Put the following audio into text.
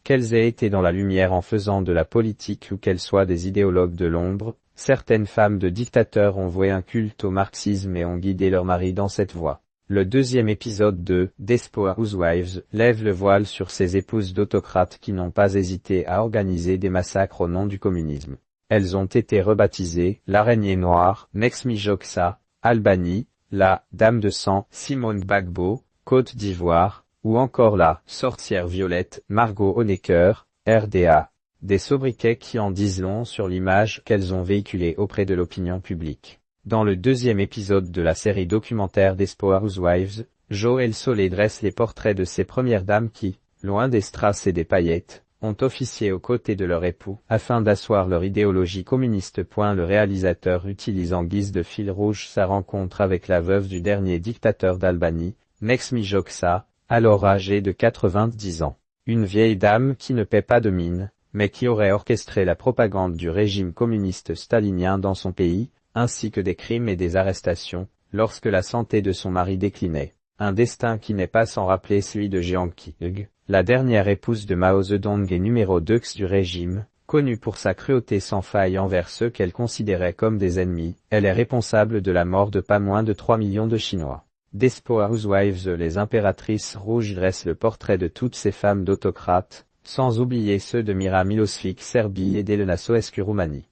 Qu'elles aient été dans la lumière en faisant de la politique ou qu'elles soient des idéologues de l'ombre, certaines femmes de dictateurs ont voué un culte au marxisme et ont guidé leurs maris dans cette voie. Le deuxième épisode de Desperate Housewives lève le voile sur ces épouses d'autocrates qui n'ont pas hésité à organiser des massacres au nom du communisme. Elles ont été rebaptisées l'araignée noire, Mexmijoxa, Albanie, la Dame de sang, Simone Gbagbo, Côte d'Ivoire, ou encore la sorcière violette, Margot Honecker, RDA. Des sobriquets qui en disent long sur l'image qu'elles ont véhiculée auprès de l'opinion publique. Dans le deuxième épisode de la série documentaire Desperate Housewives, Joël Solé dresse les portraits de ces premières dames qui, loin des strass et des paillettes, ont officié aux côtés de leur époux, afin d'asseoir leur idéologie communiste. Le réalisateur utilise en guise de fil rouge sa rencontre avec la veuve du dernier dictateur d'Albanie, Mexmijoxa, alors âgée de 90 ans. Une vieille dame qui ne paie pas de mine, mais qui aurait orchestré la propagande du régime communiste stalinien dans son pays, ainsi que des crimes et des arrestations, lorsque la santé de son mari déclinait. Un destin qui n'est pas sans rappeler celui de Jiang Qing, la dernière épouse de Mao Zedong et numéro 2 du régime, connue pour sa cruauté sans faille envers ceux qu'elle considérait comme des ennemis. Elle est responsable de la mort de pas moins de 3 millions de Chinois. Desperate Housewives, les impératrices rouges dressent le portrait de toutes ces femmes d'autocrates, sans oublier ceux de Mira Milosevic Serbie et d'Elena Soescu Roumanie.